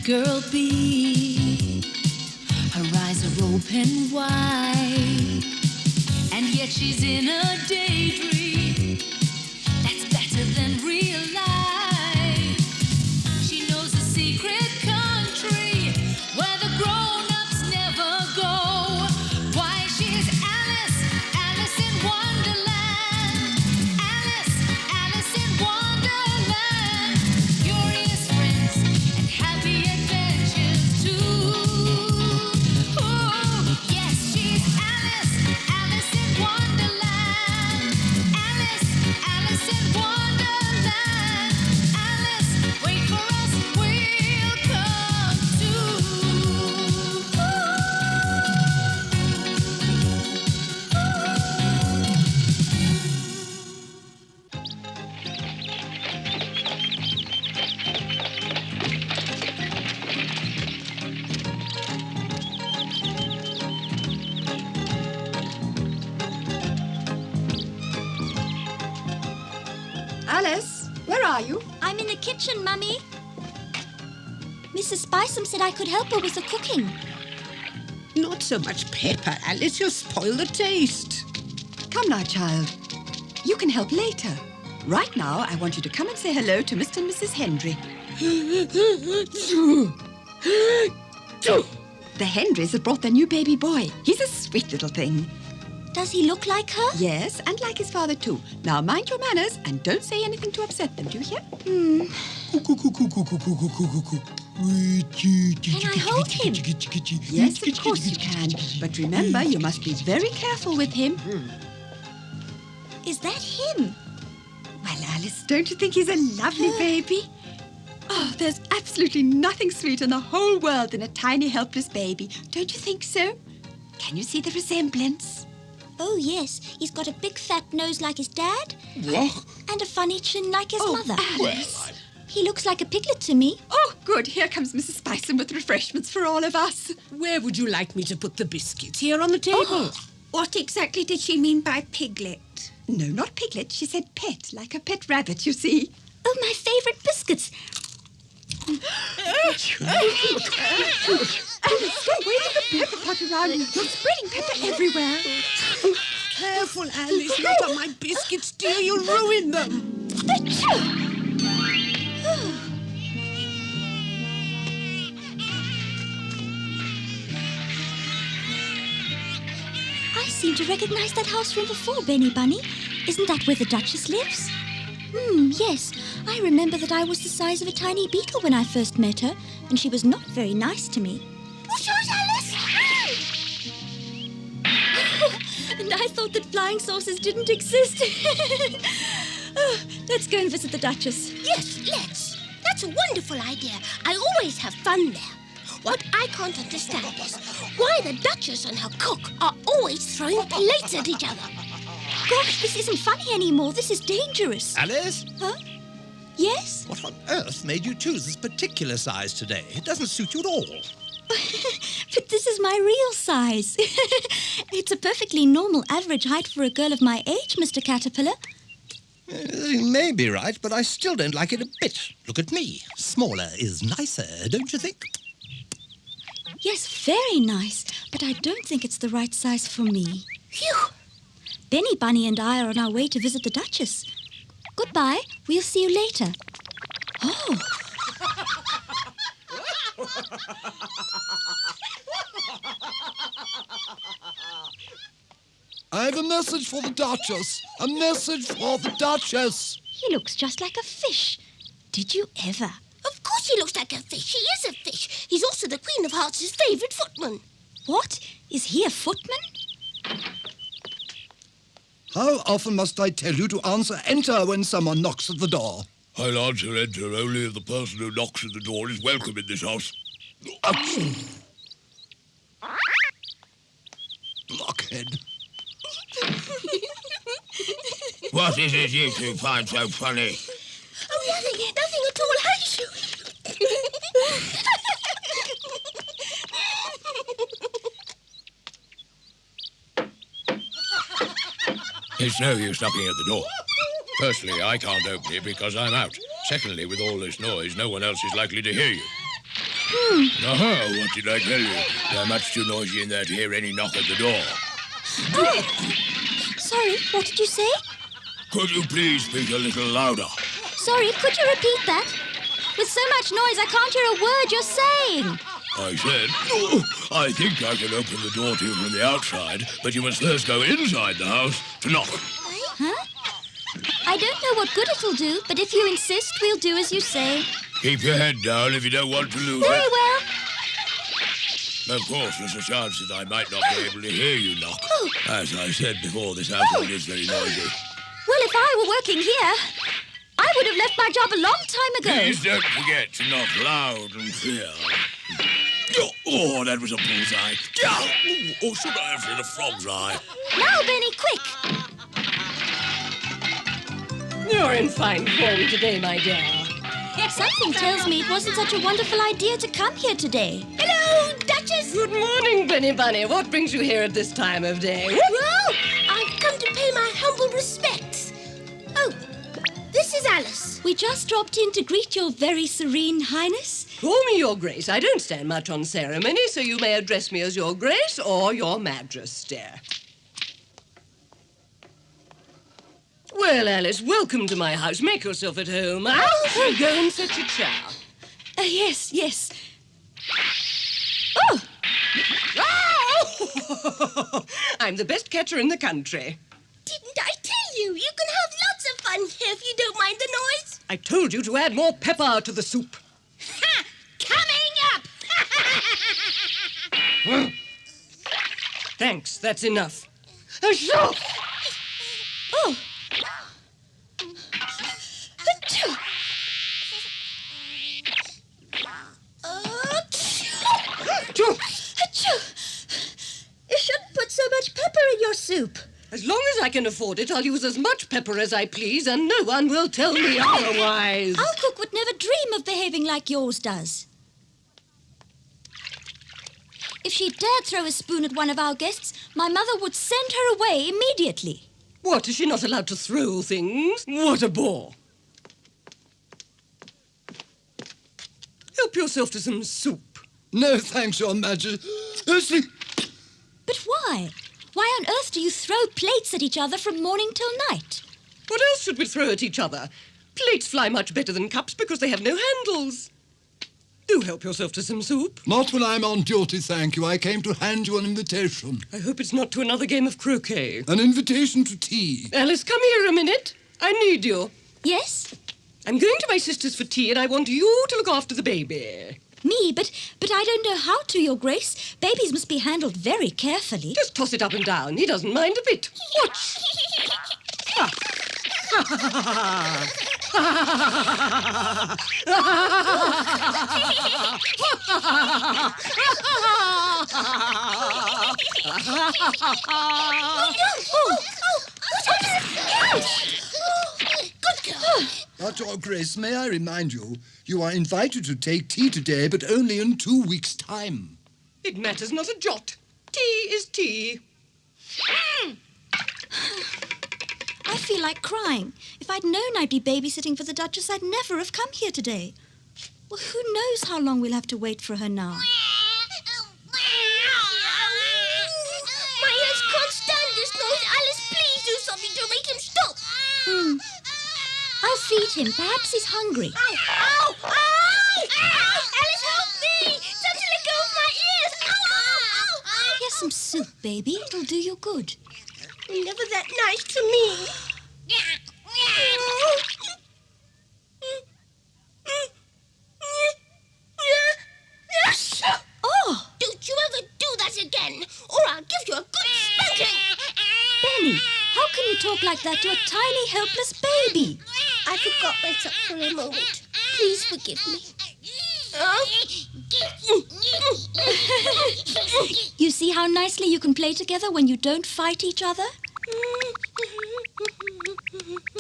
girl be? Her eyes are open wide, and yet she's in a daydream that's better than real life. She knows a secret country where the grown-ups never go. Why, she's Alice, Alice in Wonderland. Alice, Alice in Wonderland. Curious friends and happy adventures too. Ooh, yes, she's Alice, Alice in Wonderland. Alice, Alice in Wonderland. Alice, wait for us, we'll come too. Alice, where are you? I'm in the kitchen, Mummy. Mrs. Spicem said I could help her with the cooking. Not so much pepper, Alice. You'll spoil the taste. Come now, child. You can help later. Right now, I want you to come and say hello to Mr. and Mrs. Hendry. The Hendrys have brought their new baby boy. He's a sweet little thing. Does he look like her? Yes, and like his father too. Now mind your manners and don't say anything to upset them, do you hear? Can I hold him? Yes, of course you can. But remember, you must be very careful with him. Is that him? Well, Alice, don't you think he's a lovely baby? Oh, there's absolutely nothing sweeter in the whole world than a tiny, helpless baby. Don't you think so? Can you see the resemblance? Oh, yes. He's got a big fat nose like his dad. What? And a funny chin like his mother. Alice. He looks like a piglet to me. Oh, good. Here comes Mrs. Spicem with refreshments for all of us. Where would you like me to put the biscuits? Here on the table. What exactly did she mean by piglet? No, not piglet. She said pet, like a pet rabbit, you see. Oh, my favourite biscuits. Alice, stop waving the pepper pot around. You're spreading pepper everywhere. Careful, Alice. Not on my biscuits, dear. You'll ruin them. I seem to recognise that house from before, Benny Bunny. Isn't that where the Duchess lives? Yes. I remember that I was the size of a tiny beetle when I first met her, and she was not very nice to me. What's yours, Alice? And I thought that flying saucers didn't exist. Let's go and visit the Duchess. Yes, let's. That's a wonderful idea. I always have fun there. What I can't understand is why the Duchess and her cook are always throwing plates at each other. Gosh, this isn't funny anymore. This is dangerous. Alice? Huh? Yes? What on earth made you choose this particular size today? It doesn't suit you at all. But this is my real size. It's a perfectly normal average height for a girl of my age, Mr. Caterpillar. You may be right, but I still don't like it a bit. Look at me. Smaller is nicer, don't you think? Yes, very nice. But I don't think it's the right size for me. Phew! Benny Bunny and I are on our way to visit the Duchess. Goodbye. We'll see you later. Oh. I have a message for the Duchess. A message for the Duchess. He looks just like a fish. Did you ever? Of course he looks like a fish. He is a fish. He's also the Queen of Hearts' favourite footman. What? Is he a footman? How often must I tell you to answer enter when someone knocks at the door? I'll answer enter only if the person who knocks at the door is welcome in this house. Blockhead. What is it you two find so funny? Oh, nothing at all. Hush! It's no use knocking at the door. Firstly, I can't open it because I'm out. Secondly, with all this noise, no one else is likely to hear you. What did I tell you? They're much too noisy in there to hear any knock at the door. Oh, sorry, what did you say? Could you please speak a little louder? Sorry, could you repeat that? With so much noise, I can't hear a word you're saying. I said, I think I can open the door to you from the outside, but you must first go inside the house to knock. Huh? I don't know what good it'll do, but if you insist, we'll do as you say. Keep your head down if you don't want to lose Very it. well. Of course, there's a chance that I might not be able to hear you knock. As I said before, this household is very noisy. Well, if I were working here, I would have left my job a long time ago. Please don't forget to knock loud and clear. Oh, that was a bullseye. Oh, should I have said a frog's eye? Now, Benny, quick. You're in fine form today, my dear. Something tells me it wasn't such a wonderful idea to come here today. Hello, Duchess. Good morning, Benny Bunny. What brings you here at this time of day? Well, I've come to pay my humble respects. Oh, this is Alice. We just dropped in to greet your very serene highness. Call me your grace. I don't stand much on ceremony, so you may address me as your grace or your majesty. Well, Alice, welcome to my house. Make yourself at home. I'll go and set your chair. Yes. Oh! Oh! I'm the best catcher in the country. Didn't I tell you? You can have lots of fun here if you don't mind the noise. I told you to add more pepper to the soup. Ha! Coming up! Thanks, that's enough. Oh! You shouldn't put so much pepper in your soup. As long as I can afford it, I'll use as much pepper as I please, and no one will tell me otherwise. Our cook would never dream of behaving like yours does. If she dared throw a spoon at one of our guests, my mother would send her away immediately. What, is she not allowed to throw things? What a bore. Help yourself to some soup. No, thanks, Your Majesty. But why? Why on earth do you throw plates at each other from morning till night? What else should we throw at each other? Plates fly much better than cups because they have no handles. Do help yourself to some soup. Not when I'm on duty, thank you. I came to hand you an invitation. I hope it's not to another game of croquet. An invitation to tea. Alice, come here a minute. I need you. Yes? I'm going to my sister's for tea, and I want you to look after the baby. Me? But I don't know how to, Your Grace. Babies must be handled very carefully. Just toss it up and down. He doesn't mind a bit. Watch. Good girl. But, Your Grace, may I remind you, you are invited to take tea today, but only in 2 weeks' time. It matters not a jot. Tea is tea. I feel like crying. If I'd known I'd be babysitting for the Duchess, I'd never have come here today. Well, who knows how long we'll have to wait for her now? My ears can't stand this noise. Alice, please do something to make him stop. I'll feed him. Perhaps he's hungry. Ow! Ow! Ow! Alice, help me! Time to let go of my ears! Ow! Ow! Ow! Here's some soup, baby. It'll do you good. You're never that nice to me. Oh! Don't you ever do that again, or I'll give you a good spanking. Benny, how can you talk like that to a tiny, helpless baby? I forgot myself for a moment. Please forgive me. You see how nicely you can play together when you don't fight each other?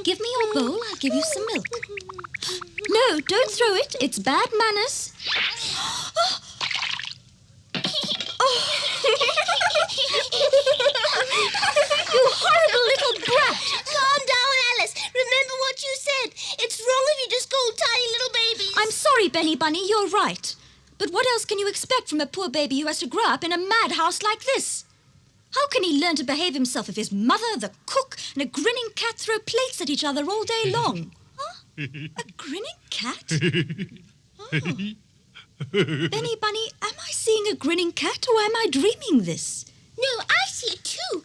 Give me your bowl, I'll give you some milk. No, don't throw it. It's bad manners. You horrible little brat! Calm down, Alice. Remember what you said. It's wrong if you just scold tiny little babies. I'm sorry, Benny Bunny, you're right. But what else can you expect from a poor baby who has to grow up in a madhouse like this? How can he learn to behave himself if his mother, the cook, and a grinning cat throw plates at each other all day long? Huh? A grinning cat? Oh. Benny Bunny, am I seeing a grinning cat or am I dreaming this? No, I see it too.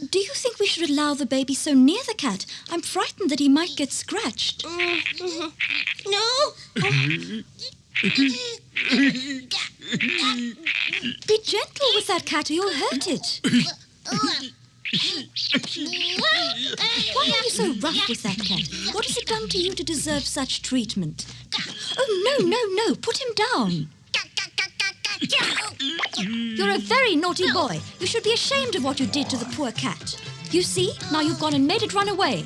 Do you think we should allow the baby so near the cat? I'm frightened that he might get scratched. No. Be gentle with that cat or you'll hurt it. Why are you so rough with that cat? What has it done to you to deserve such treatment? Oh, no. Put him down. You're a very naughty boy. You should be ashamed of what you did to the poor cat. You see, now you've gone and made it run away.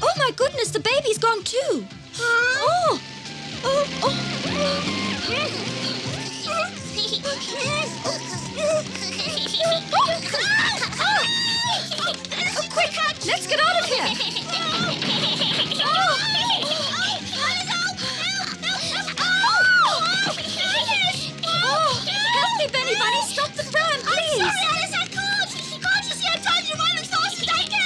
Oh my goodness, the baby's gone too. Oh. Quick, let's get out of here. Help me, Benny Bunny, stop the pram, please. I'm sorry, Alice, I can't. Can't you see I'm trying to run as fast as I can?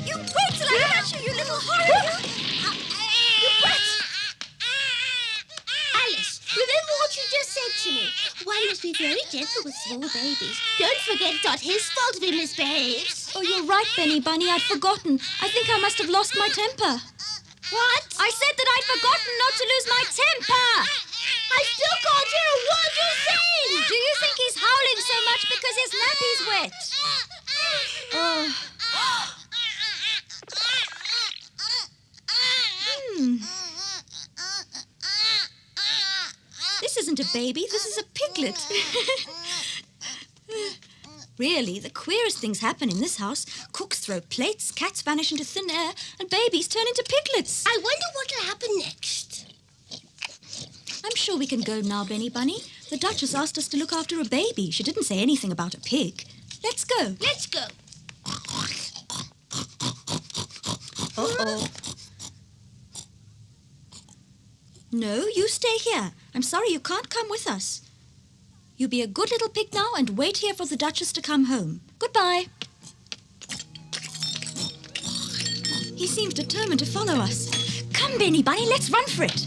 You wait till I catch you, you little horror! Alice, remember what you just said to me. One must be very gentle with small babies. Don't forget it's not his fault if he misbehaves. Oh, you're right, Benny Bunny. I'd forgotten. I think I must have lost my temper. What? I said that I'd forgotten not to lose my temper. I still can't hear a word you're saying. Do you think he's howling so much because his nappy's wet? Oh. This isn't a baby, this is a piglet. Really, the queerest things happen in this house. Cooks throw plates, cats vanish into thin air, and babies turn into piglets. I wonder what'll happen next. I'm sure we can go now, Benny Bunny. The Duchess asked us to look after a baby. She didn't say anything about a pig. Let's go. Let's go. Uh-oh. No, you stay here. I'm sorry you can't come with us. You be a good little pig now and wait here for the Duchess to come home. Goodbye. He seems determined to follow us. Come, Benny Bunny, let's run for it.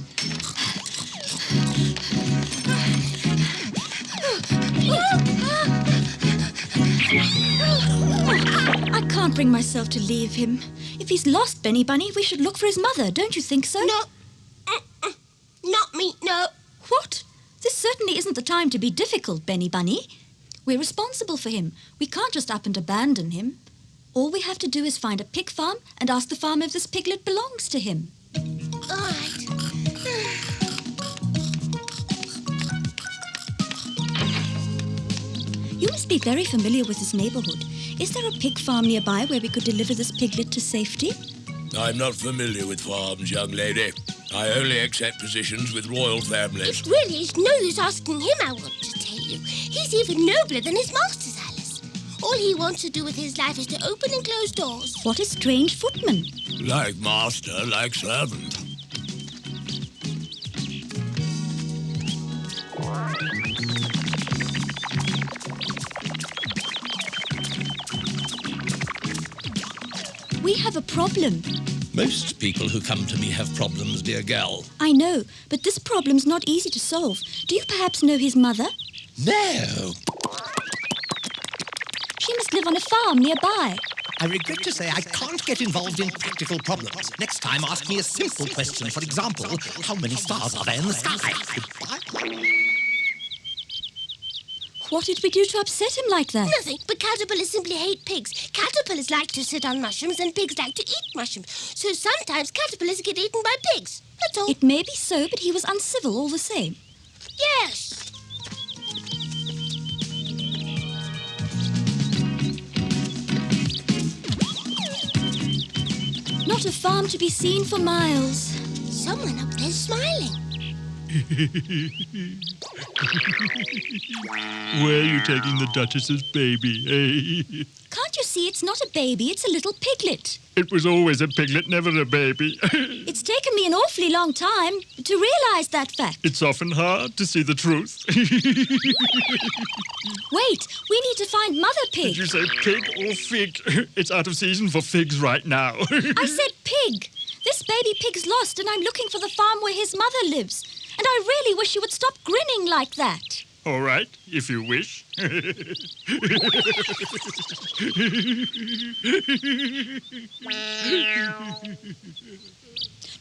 I can't bring myself to leave him. If he's lost, Benny Bunny, we should look for his mother. Don't you think so? No. Not me, no. What? This certainly isn't the time to be difficult, Benny Bunny. We're responsible for him. We can't just up and abandon him. All we have to do is find a pig farm and ask the farmer if this piglet belongs to him. All right. You must be very familiar with this neighborhood. Is there a pig farm nearby where we could deliver this piglet to safety? I'm not familiar with farms, young lady. I only accept positions with royal families. It really is no use asking him, I want to tell you. He's even nobler than his masters, Alice. All he wants to do with his life is to open and close doors. What a strange footman. Like master, like servant. We have a problem. Most people who come to me have problems, dear gal. I know, but this problem's not easy to solve. Do you perhaps know his mother? No. She must live on a farm nearby. I regret to say I can't get involved in practical problems. Next time, ask me a simple question. For example, how many stars are there in the sky? What did we do to upset him like that? Nothing, but caterpillars simply hate pigs. Caterpillars like to sit on mushrooms and pigs like to eat mushrooms. So sometimes caterpillars get eaten by pigs. That's all. It may be so, but he was uncivil all the same. Yes. Not a farm to be seen for miles. Someone up there smiling. Where are you taking the Duchess's baby, Can't you see it's not a baby, it's a little piglet? It was always a piglet, never a baby. It's taken me an awfully long time to realise that fact. It's often hard to see the truth. Wait, we need to find Mother Pig. Did you say pig or fig? It's out of season for figs right now. I said pig. This baby pig's lost and I'm looking for the farm where his mother lives. And I really wish you would stop grinning like that. All right, if you wish.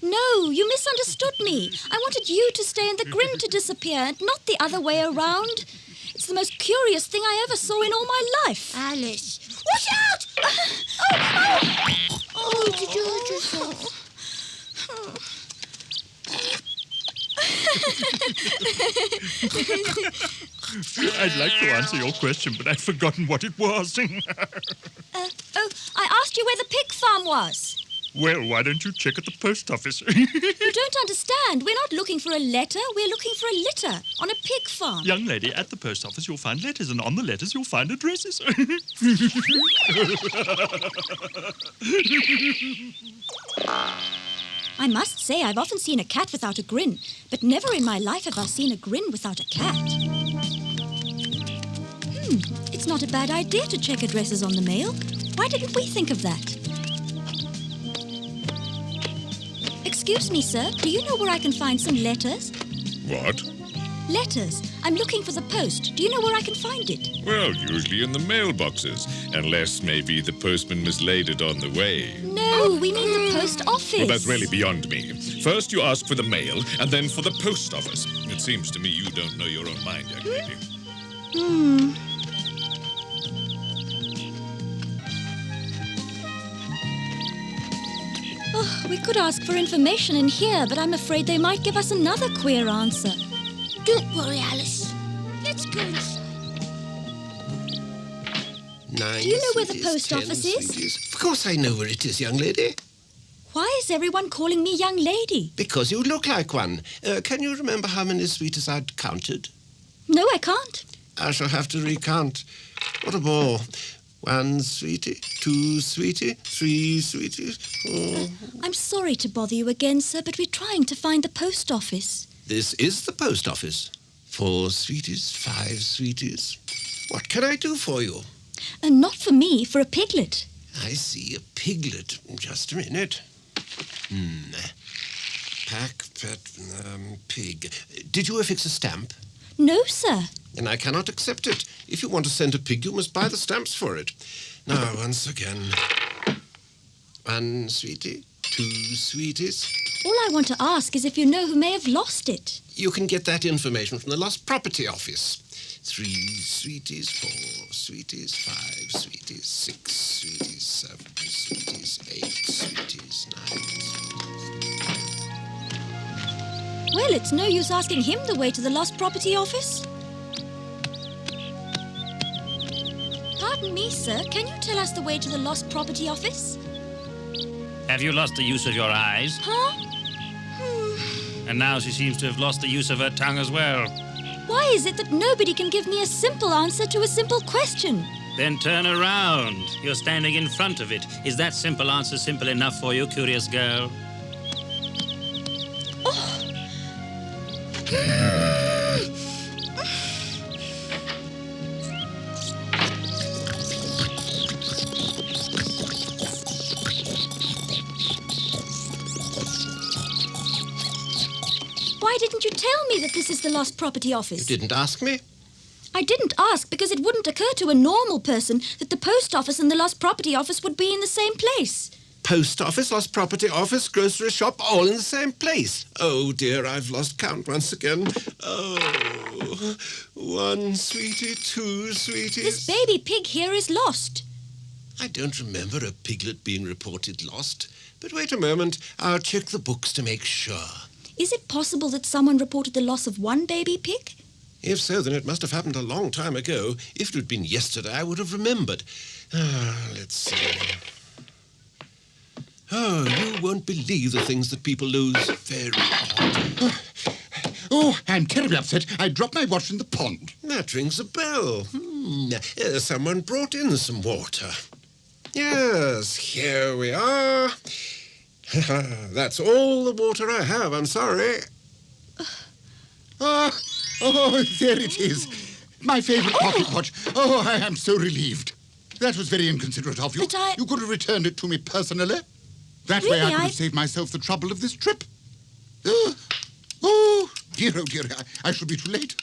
No, you misunderstood me. I wanted you to stay and the grin to disappear and not the other way around. It's the most curious thing I ever saw in all my life. Alice. Watch out! Oh, did you hurt yourself? I'd like to answer your question, but I've forgotten what it was. I asked you where the pig farm was. Well, why don't you check at the post office? You don't understand. We're not looking for a letter. We're looking for a litter on a pig farm. Young lady, at the post office you'll find letters, and on the letters you'll find addresses. I must say I've often seen a cat without a grin, but never in my life have I seen a grin without a cat. It's not a bad idea to check addresses on the mail. Why didn't we think of that? Excuse me, sir. Do you know where I can find some letters? What? Letters. I'm looking for the post. Do you know where I can find it? Well, usually in the mailboxes, unless maybe the postman mislaid it on the way. No, we mean the post office. Well, that's really beyond me. First you ask for the mail, and then for the post office. It seems to me you don't know your own mind, young lady. Oh, we could ask for information in here, but I'm afraid they might give us another queer answer. Don't worry, Alice. Let's go inside. 9 Do you know where the sweeties, post 10 office is? sweeties. Of course I know where it is, young lady. Why is everyone calling me young lady? Because you look like one. Can you remember how many sweeties I'd counted? No, I can't. I shall have to recount. What a bore. 1 sweetie, 2 sweetie, 3 sweeties, 4... I'm sorry to bother you again, sir, but we're trying to find the post office. This is the post office. 4 sweeties, 5 sweeties. What can I do for you? And not for me, for a piglet. I see, a piglet. Just a minute. Pig. Did you affix a stamp? No, sir. Then I cannot accept it. If you want to send a pig, you must buy the stamps for it. Now, once again. 1 sweetie, 2 sweeties. All I want to ask is if you know who may have lost it. You can get that information from the Lost Property Office. 3 sweeties, 4 sweeties, 5 sweeties, 6 sweeties, 7 sweeties, 8 sweeties, 9 sweeties. Well, it's no use asking him the way to the Lost Property Office. Pardon me, sir. Can you tell us the way to the Lost Property Office? Have you lost the use of your eyes? Huh? And now she seems to have lost the use of her tongue as well. Why is it that nobody can give me a simple answer to a simple question? Then turn around. You're standing in front of it. Is that simple answer simple enough for you, curious girl? Why didn't you tell me that this is the Lost Property Office? You didn't ask me? I didn't ask because it wouldn't occur to a normal person that the post office and the Lost Property Office would be in the same place. post office, lost property office, grocery shop, all in the same place. Oh, dear, I've lost count once again. Oh, 1, sweetie, 2, sweeties. This baby pig here is lost. I don't remember a piglet being reported lost. But wait a moment. I'll check the books to make sure. Is it possible that someone reported the loss of one baby pig? If so, then it must have happened a long time ago. If it had been yesterday, I would have remembered. Let's see. Oh, you won't believe the things that people lose. Very odd. Oh, I'm terribly upset. I dropped my watch in the pond. That rings a bell. Someone brought in some water. Yes, here we are. That's all the water I have, I'm sorry. Oh, there it is. My favourite pocket watch. Oh, I am so relieved. That was very inconsiderate of you. But You could have returned it to me personally. That Really, way I could have saved myself the trouble of this trip. Oh, dear, I should be too late.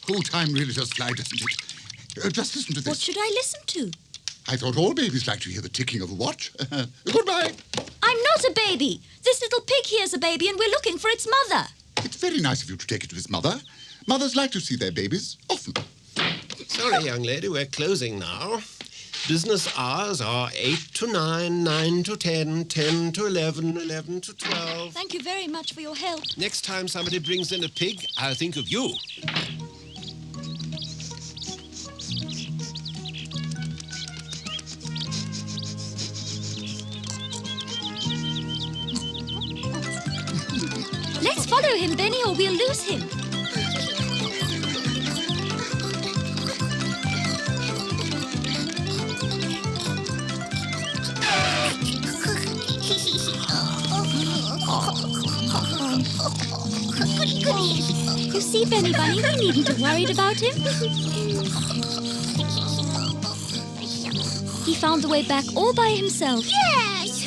Whole time really does fly, doesn't it? Just listen to this. What should I listen to? I thought all babies like to hear the ticking of a watch. Goodbye. I'm not a baby. This little pig here's a baby and we're looking for its mother. It's very nice of you to take it to its mother. Mothers like to see their babies, often. Sorry, young lady, we're closing now. Business hours are 8 to 9, 9 to 10, 10 to 11, 11 to 12. Thank you very much for your help. Next time somebody brings in a pig, I'll think of you. Let's follow him, Benny, or we'll lose him. You see, Benny Bunny, we needn't have worried about him. He found the way back all by himself. Yes!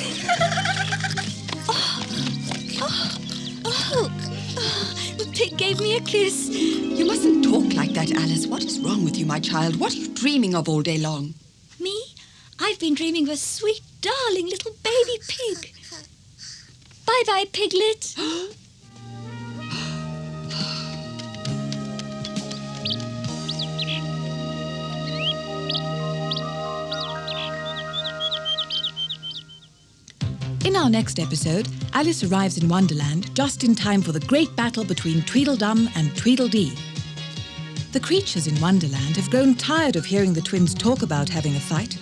The pig gave me a kiss. You mustn't talk like that, Alice. What is wrong with you, my child? What are you dreaming of all day long? Me? I've been dreaming of a sweet, darling little baby pig. Bye-bye, Piglet. In our next episode, Alice arrives in Wonderland just in time for the great battle between Tweedledum and Tweedledee. The creatures in Wonderland have grown tired of hearing the twins talk about having a fight.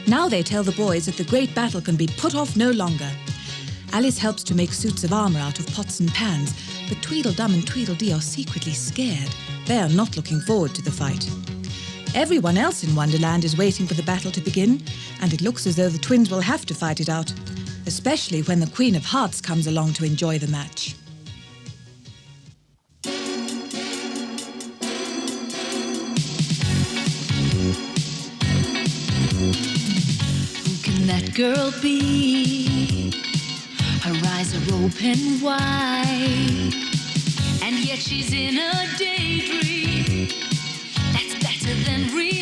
Now they tell the boys that the great battle can be put off no longer. Alice helps to make suits of armour out of pots and pans, but Tweedledum and Tweedledee are secretly scared. They are not looking forward to the fight. Everyone else in Wonderland is waiting for the battle to begin, and it looks as though the twins will have to fight it out, especially when the Queen of Hearts comes along to enjoy the match. Who can that girl be? Her eyes are open wide, and yet she's in a daydream that's better than real.